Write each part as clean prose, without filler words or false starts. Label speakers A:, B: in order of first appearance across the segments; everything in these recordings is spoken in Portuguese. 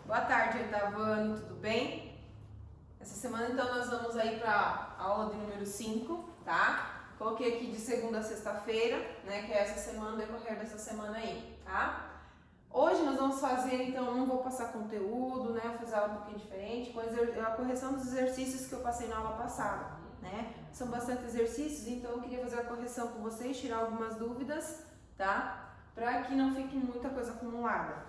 A: Boa tarde, oitavo ano, tudo bem? Essa semana então nós vamos aí para a aula de número 5, tá? Coloquei aqui de segunda a sexta-feira, né, que é essa semana, o decorrer dessa semana aí, tá? Hoje nós vamos fazer, então, não vou passar conteúdo, né, vou fazer algo um pouquinho diferente, com a correção dos exercícios que eu passei na aula passada, né? São bastante exercícios, então eu queria fazer a correção com vocês, tirar algumas dúvidas, tá? Para que não fique muita coisa acumulada.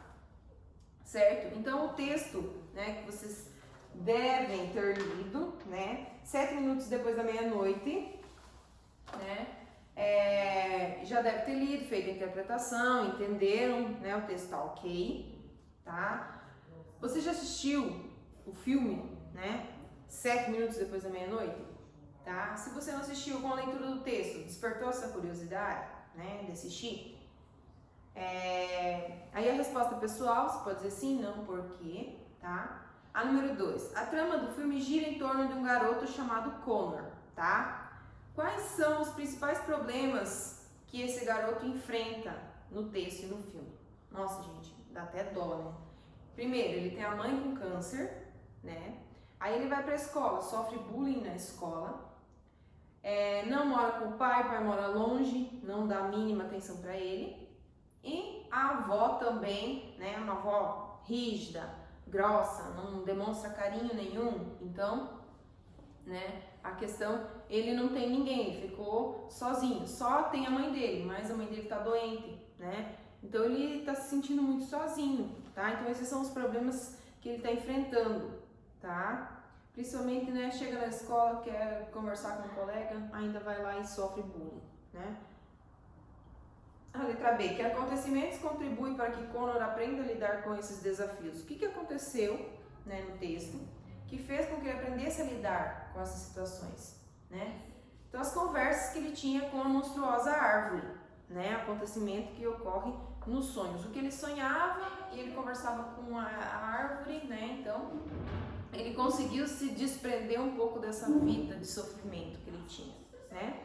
A: Certo? Então o texto, né, que vocês devem ter lido, né, 7 minutos depois da meia-noite, né, já deve ter lido, feito a interpretação, entenderam, né, o texto tá ok, tá? Você já assistiu o filme, né, 7 minutos depois da meia-noite, tá? Se você não assistiu, com a leitura do texto, despertou essa curiosidade, né, de assistir? Aí a resposta pessoal, você pode dizer sim, não, por quê, tá? A número 2, a trama do filme gira em torno de um garoto chamado Connor, tá? Quais são os principais problemas que esse garoto enfrenta no texto e no filme? Nossa, gente, dá até dó, né? Primeiro, ele tem a mãe com câncer, né? Aí ele vai pra escola, sofre bullying na escola, não mora com o pai mora longe, não dá a mínima atenção pra ele. E a avó também, né, uma avó rígida, grossa, não demonstra carinho nenhum, então, né, a questão, ele não tem ninguém, ele ficou sozinho, só tem a mãe dele, mas a mãe dele tá doente, né, então ele tá se sentindo muito sozinho, tá, então esses são os problemas que ele tá enfrentando, tá, principalmente, né, chega na escola, quer conversar com um colega, ainda vai lá e sofre bullying, né. A letra B, que acontecimentos contribuem para que Connor aprenda a lidar com esses desafios? O que aconteceu, né, no texto que fez com que ele aprendesse a lidar com essas situações, né? Então, as conversas que ele tinha com a monstruosa árvore, né? Acontecimento que ocorre nos sonhos. O que ele sonhava e ele conversava com a árvore, né? Então, ele conseguiu se desprender um pouco dessa vida de sofrimento que ele tinha, né?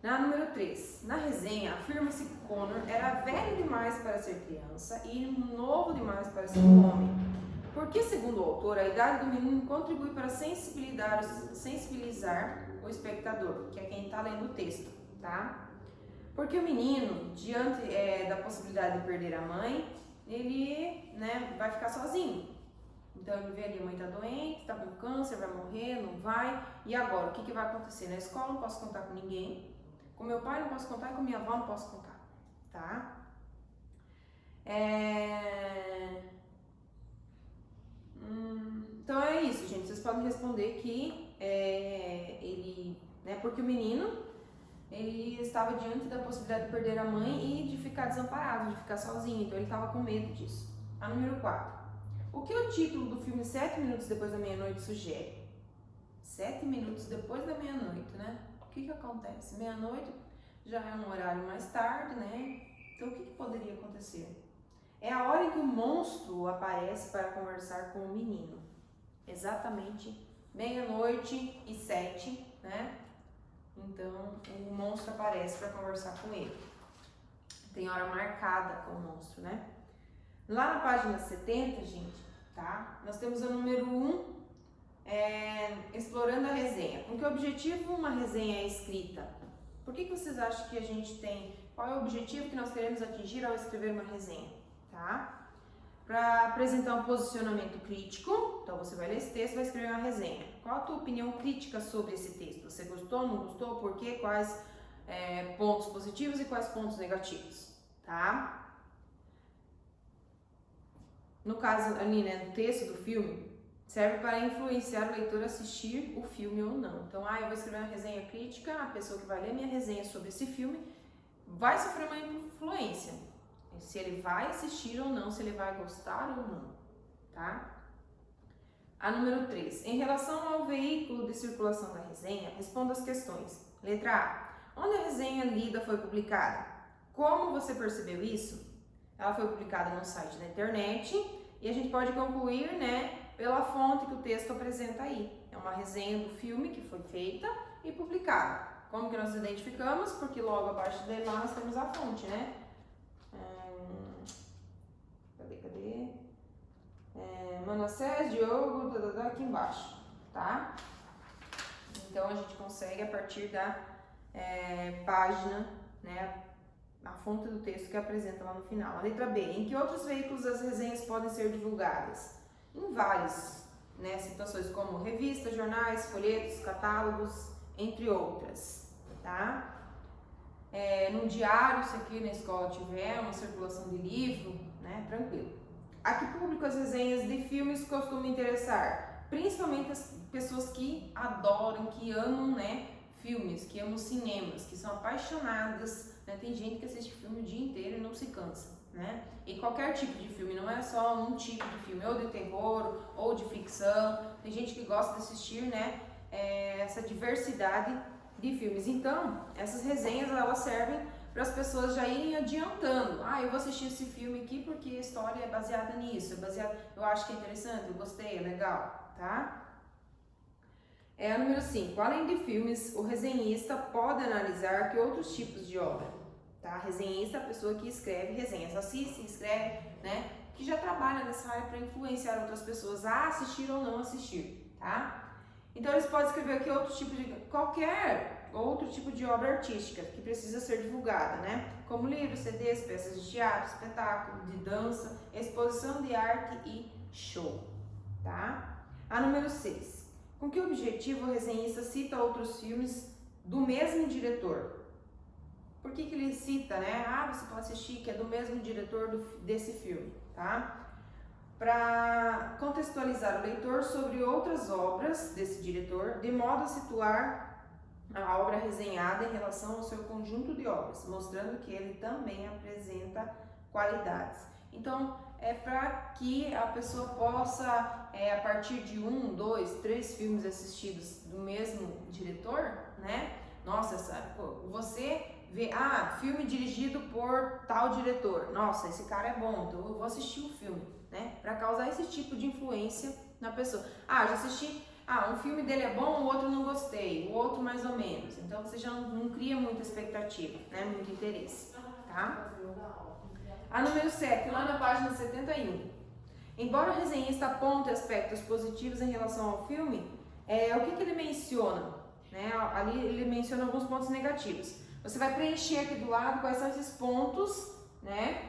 A: Na número 3, na resenha, afirma-se que Connor era velho demais para ser criança e novo demais para ser um homem. Porque, segundo o autor, a idade do menino contribui para sensibilizar o espectador, que é quem está lendo o texto, tá? Porque o menino, diante da possibilidade de perder a mãe, ele, né, vai ficar sozinho. Então ele vê ali, a mãe tá doente, tá com câncer, vai morrer, não vai. E agora, o que vai acontecer? Na escola não posso contar com ninguém. Com meu pai não posso contar e com minha avó não posso contar, tá? Então é isso, gente. Vocês podem responder que ele, né, porque o menino, ele estava diante da possibilidade de perder a mãe e de ficar desamparado, de ficar sozinho. Então ele estava com medo disso. A número 4. O que o título do filme 7 minutos depois da meia-noite sugere? 7 minutos depois da meia-noite, né? O que acontece? Meia-noite já é um horário mais tarde, né? Então o que poderia acontecer? É a hora em que o monstro aparece para conversar com o menino. Exatamente meia-noite e 7, né? Então o monstro aparece para conversar com ele. Tem hora marcada com o monstro, né? Lá na página 70, gente, tá? Nós temos o número 1, explorando a resenha. Com que objetivo uma resenha é escrita? Por que vocês acham que a gente tem? Qual é o objetivo que nós queremos atingir ao escrever uma resenha? Tá? Para apresentar um posicionamento crítico, então você vai ler esse texto e vai escrever uma resenha. Qual a tua opinião crítica sobre esse texto? Você gostou, não gostou? Por quê? Quais pontos positivos e quais pontos negativos? Tá? No caso ali, né, no texto do filme, serve para influenciar o leitor a assistir o filme ou não. Então, eu vou escrever uma resenha crítica, a pessoa que vai ler minha resenha sobre esse filme vai sofrer uma influência. Se ele vai assistir ou não, se ele vai gostar ou não, tá? A número 3. Em relação ao veículo de circulação da resenha, responda as questões. Letra A. Onde a resenha lida foi publicada? Como você percebeu isso? Ela foi publicada no site da internet e a gente pode concluir, né, pela fonte que o texto apresenta aí. É uma resenha do filme que foi feita e publicada. Como que nós identificamos? Porque logo abaixo dele lá nós temos a fonte, né? Cadê? Manassés, Diogo, aqui embaixo, tá? Então a gente consegue a partir da página, né, a fonte do texto que apresenta lá no final. A letra B, em que outros veículos as resenhas podem ser divulgadas? Em várias, né, situações como revistas, jornais, folhetos, catálogos, entre outras, tá? No diário, se aqui na escola tiver uma circulação de livro, né, tranquilo. A que público as resenhas de filmes costumam interessar? Principalmente as pessoas que adoram, que amam, né, filmes, que amam cinemas, que são apaixonadas, né? Tem gente que assiste filme o dia inteiro e não se cansa, né? E qualquer tipo de filme, não é só um tipo de filme, ou de terror, ou de ficção. Tem gente que gosta de assistir, né, essa diversidade de filmes. Então, essas resenhas, elas servem para as pessoas já irem adiantando. Eu vou assistir esse filme aqui porque a história é baseada nisso, eu acho que é interessante, eu gostei, é legal, tá? Número 5. Além de filmes, o resenhista pode analisar que outros tipos de obra, tá? Resenhista é a pessoa que escreve resenhas, assiste, escreve, né? Que já trabalha nessa área para influenciar outras pessoas a assistir ou não assistir, tá? Então eles podem escrever aqui qualquer outro tipo de obra artística que precisa ser divulgada, né? Como livros, CDs, peças de teatro, espetáculo, de dança, exposição de arte e show, tá? A número 6. Com que objetivo o resenhista cita outros filmes do mesmo diretor? Por que ele cita, né? Você pode assistir que é do mesmo diretor desse filme, tá? Para contextualizar o leitor sobre outras obras desse diretor, de modo a situar a obra resenhada em relação ao seu conjunto de obras, mostrando que ele também apresenta qualidades. Então, é para que a pessoa possa, a partir de 1, 2, 3 filmes assistidos do mesmo diretor, né? Nossa, você vê, filme dirigido por tal diretor. Nossa, esse cara é bom, então eu vou assistir o filme, né? Para causar esse tipo de influência na pessoa. Já assisti, um filme dele é bom, o outro não gostei, o outro mais ou menos. Então você já não cria muita expectativa, né? Muito interesse, tá? A número 7, lá na página 71. Embora o resenhista aponte aspectos positivos em relação ao filme, o que ele menciona? Né? Ali ele menciona alguns pontos negativos. Você vai preencher aqui do lado quais são esses pontos, né?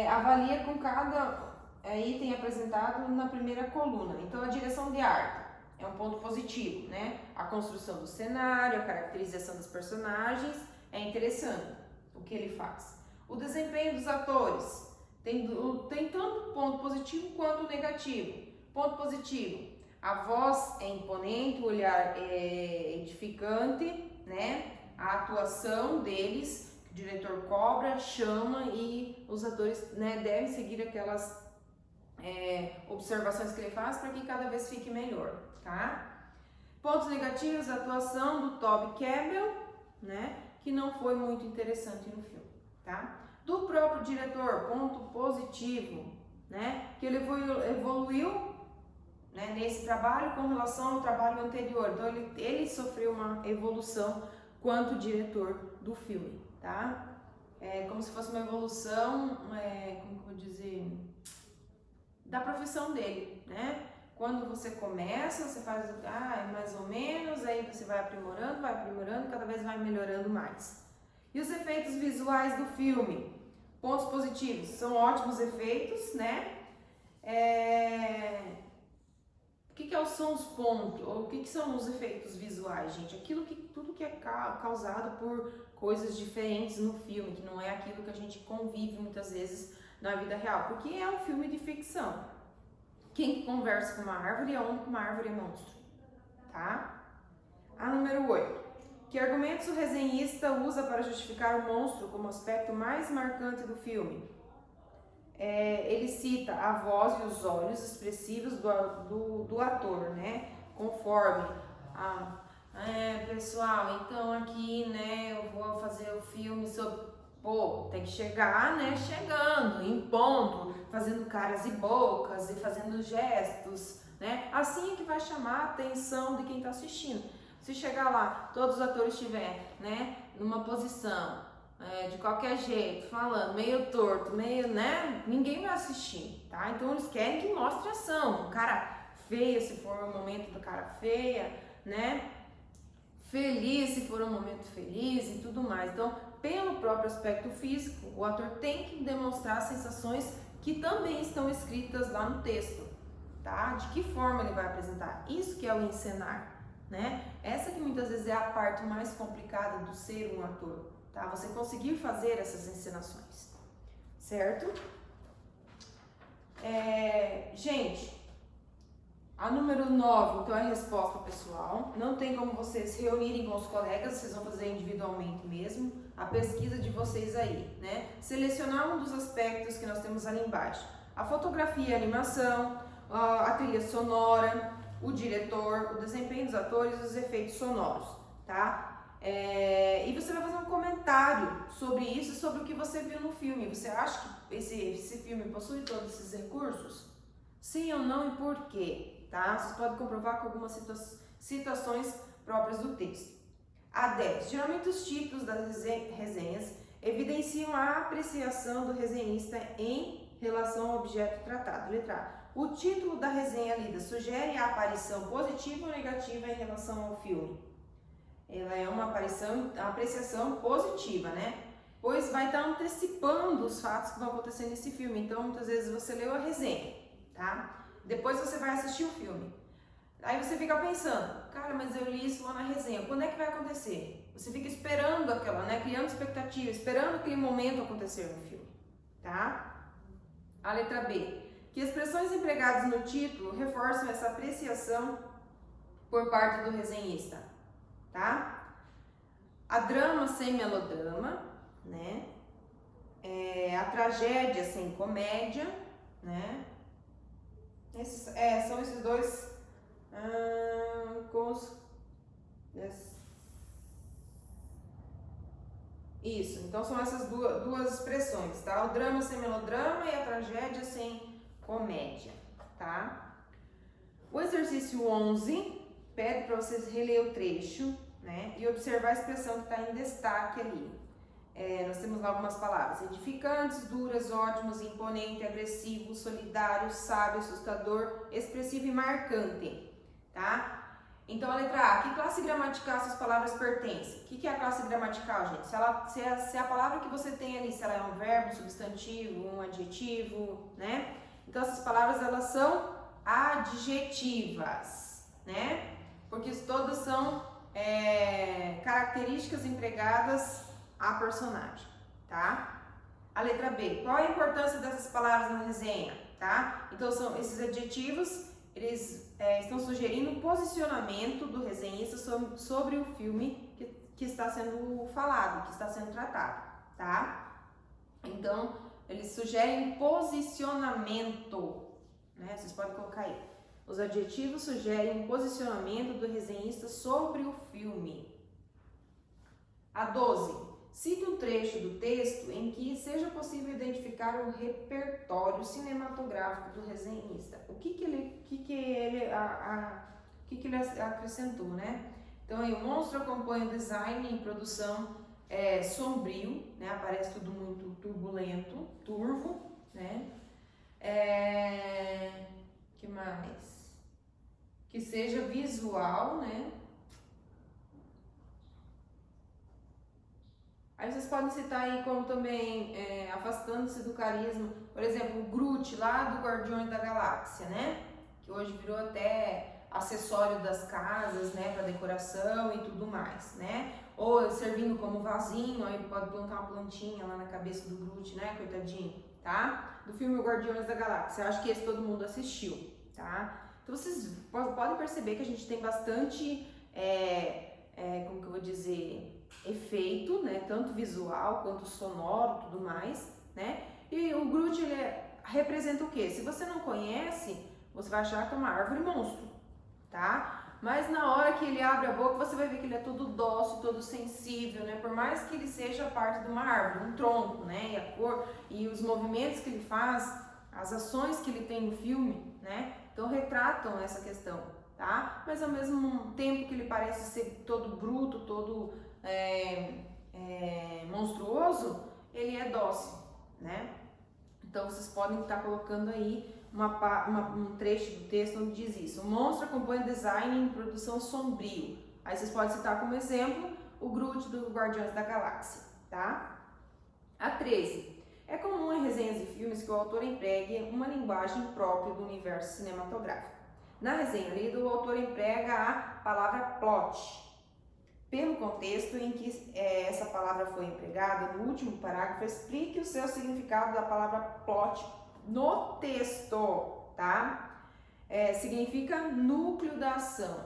A: Avalia com cada item apresentado na primeira coluna. Então, a direção de arte é um ponto positivo, né? A construção do cenário, a caracterização dos personagens, é interessante o que ele faz. O desempenho dos atores tem tanto ponto positivo quanto negativo. Ponto positivo, a voz é imponente, o olhar é edificante, né? A atuação deles, que o diretor cobra, chama e os atores, né, devem seguir aquelas observações que ele faz para que cada vez fique melhor, tá? Pontos negativos, a atuação do Toby Kebbell, né, que não foi muito interessante no filme, tá? Do próprio diretor, ponto positivo, né, que ele evoluiu, né, nesse trabalho com relação ao trabalho anterior. Então ele sofreu uma evolução quanto diretor do filme, tá? Como se fosse uma evolução, como que eu vou dizer, da profissão dele, né? Quando você começa, você faz mais ou menos, aí você vai aprimorando, cada vez vai melhorando mais. E os efeitos visuais do filme? Pontos positivos, são ótimos efeitos, né? O que são os pontos? O que são os efeitos visuais, gente? Tudo que é causado por coisas diferentes no filme, que não é aquilo que a gente convive muitas vezes na vida real, porque é um filme de ficção. Quem conversa com uma árvore é onde uma árvore é monstro, tá? A número 8. Que argumentos o resenhista usa para justificar o monstro como aspecto mais marcante do filme? Ele cita a voz e os olhos expressivos do ator, né? Conforme pessoal, então aqui, né, eu vou fazer o filme sobre... tem que chegar, né, chegando, em ponto, fazendo caras e bocas e fazendo gestos, né? Assim é que vai chamar a atenção de quem está assistindo. Se chegar lá, todos os atores estiverem, né, numa posição, de qualquer jeito, falando, meio torto, meio, né, ninguém vai assistir, tá? Então eles querem que mostre ação, um cara feio se for um momento do cara feia, né? Feliz se for um momento feliz e tudo mais. Então, pelo próprio aspecto físico, o ator tem que demonstrar sensações que também estão escritas lá no texto, tá? De que forma ele vai apresentar? Isso que é o encenar, né? Essa que muitas vezes é a parte mais complicada do ser um ator, tá? Você conseguir fazer essas encenações, certo? Gente, a número 9, então, é a resposta pessoal. Não tem como vocês se reunirem com os colegas, vocês vão fazer individualmente mesmo. A pesquisa de vocês aí, né? Selecionar um dos aspectos que nós temos ali embaixo. A fotografia e a animação, a trilha sonora, o diretor, o desempenho dos atores e os efeitos sonoros, tá? E você vai fazer um comentário sobre isso, sobre o que você viu no filme. Você acha que esse filme possui todos esses recursos? Sim ou não e por quê? Tá? Vocês podem comprovar com algumas citações próprias do texto. A 10. Geralmente os títulos das resenhas evidenciam a apreciação do resenhista em relação ao objeto tratado. Letra A. O título da resenha lida sugere a aparição positiva ou negativa em relação ao filme? Ela é uma apreciação positiva, né? Pois vai estar antecipando os fatos que vão acontecer nesse filme. Então, muitas vezes você leu a resenha, tá? Depois você vai assistir o filme. Aí você fica pensando, cara, mas eu li isso lá na resenha, quando é que vai acontecer? Você fica esperando aquela, né? Criando expectativa, esperando aquele momento acontecer no filme, tá? A letra B. Que expressões empregadas no título reforçam essa apreciação por parte do resenhista, tá? A drama sem melodrama, né? A tragédia sem comédia, né? São esses dois Isso, então são essas duas expressões, tá? O drama sem melodrama e a tragédia sem comédia, tá? O exercício 11 pede para vocês reler o trecho, né? E observar a expressão que está em destaque ali. Nós temos lá algumas palavras: edificantes, duras, ótimos, imponente, agressivo, solidário, sábio, assustador, expressivo e marcante, tá? Então a letra A, que classe gramatical essas palavras pertencem? O que é a classe gramatical, gente? Se a palavra que você tem ali, se ela é um verbo, um substantivo, um adjetivo, né? Então essas palavras, elas são adjetivas, né? Porque todas são características empregadas a personagem, tá? A letra B, qual a importância dessas palavras na resenha, tá? Então são esses adjetivos, eles estão sugerindo o posicionamento do resenhista sobre o filme que está sendo falado, que está sendo tratado, tá? Então eles sugerem posicionamento, né? Vocês podem colocar aí. Os adjetivos sugerem o posicionamento do resenhista sobre o filme. A 12. Cite um trecho do texto em que seja possível identificar o repertório cinematográfico do resenhista. O que ele acrescentou, né? Então, aí, o monstro acompanha o design e produção sombrio, né? Aparece tudo muito turbulento, turvo, né? Que mais? Que seja visual, né? Aí vocês podem citar aí como também afastando-se do carisma, por exemplo, o Groot lá do Guardiões da Galáxia, né? Que hoje virou até acessório das casas, né? Para decoração e tudo mais, né? Ou servindo como vasinho, aí pode plantar uma plantinha lá na cabeça do Groot, né? Coitadinho, tá? Do filme Guardiões da Galáxia. Eu acho que esse todo mundo assistiu, tá? Então vocês podem perceber que a gente tem bastante, como que eu vou dizer, efeito, né, tanto visual quanto sonoro, tudo mais, né? E o Groot, ele representa o quê? Se você não conhece, você vai achar que é uma árvore monstro, tá? Mas na hora que ele abre a boca, você vai ver que ele é todo dócil, todo sensível, né? Por mais que ele seja parte de uma árvore, um tronco, né? E a cor e os movimentos que ele faz, as ações que ele tem no filme, né? Então retratam essa questão, tá? Mas ao mesmo tempo que ele parece ser todo bruto, todo monstruoso, ele é dócil, né? Então vocês podem estar colocando aí um trecho do texto onde diz isso. O monstro acompanha design e produção sombrio. Aí vocês podem citar como exemplo o Groot do Guardiões da Galáxia, tá? A 13. É comum em resenhas de filmes que o autor empregue uma linguagem própria do universo cinematográfico. Na resenha lida, o autor emprega a palavra plot. Pelo contexto em que essa palavra foi empregada, no último parágrafo, explique o seu significado da palavra plot no texto, tá? Significa núcleo da ação,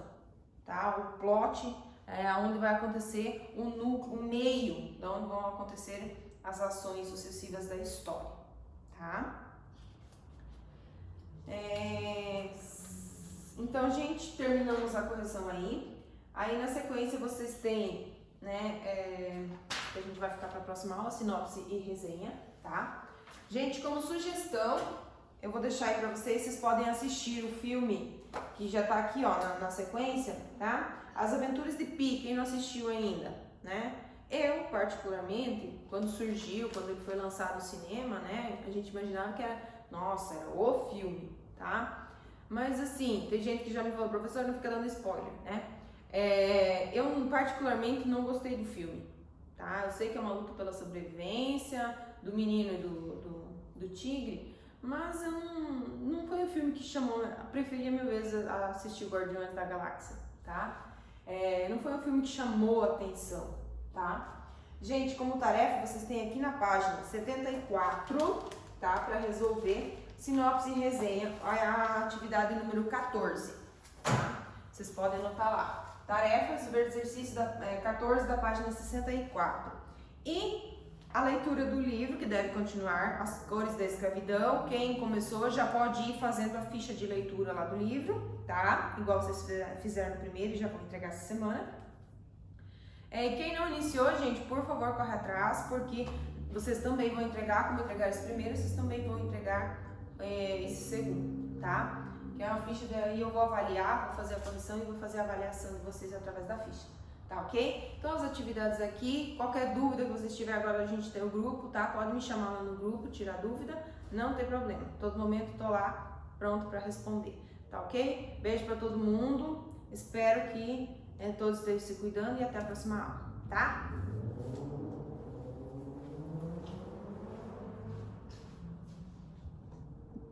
A: tá? O plot é onde vai acontecer o núcleo, o meio, de onde vão acontecer as ações sucessivas da história, tá? Então, gente, terminamos a correção aí. Aí, na sequência, vocês têm, né, que a gente vai ficar para a próxima aula, sinopse e resenha, tá? Gente, como sugestão, eu vou deixar aí para vocês podem assistir o filme, que já tá aqui, ó, na sequência, tá? As Aventuras de Pi, quem não assistiu ainda, né? Eu, particularmente, quando ele foi lançado no cinema, né, a gente imaginava que era o filme, tá? Mas assim, tem gente que já me falou, professor, não fica dando spoiler, né? Eu particularmente não gostei do filme, tá? Eu sei que é uma luta pela sobrevivência do menino e do tigre, mas não foi um filme que chamou, eu preferia mil vezes assistir Guardiões da Galáxia, tá? Não foi um filme que chamou a atenção, tá? Gente, como tarefa, vocês têm aqui na página 74, tá? Para resolver sinopse e resenha, a atividade número 14, tá? Vocês podem anotar lá. Tarefas, ver exercício 14 da página 64. E a leitura do livro, que deve continuar, As Cores da Escravidão. Quem começou já pode ir fazendo a ficha de leitura lá do livro, tá? Igual vocês fizeram no primeiro e já vão entregar essa semana. Quem não iniciou, gente, por favor, corre atrás, porque vocês também vão entregar, como entregar esse primeiro, vocês também vão entregar esse segundo, tá? Que é uma ficha, daí eu vou avaliar, vou fazer a correção e vou fazer a avaliação de vocês através da ficha, tá ok? Então as atividades aqui, qualquer dúvida que vocês tiverem agora, a gente tem o grupo, tá? Pode me chamar lá no grupo, tirar dúvida, não tem problema. Todo momento tô lá, pronto para responder, tá ok? Beijo para todo mundo, espero que todos estejam se cuidando e até a próxima aula, tá?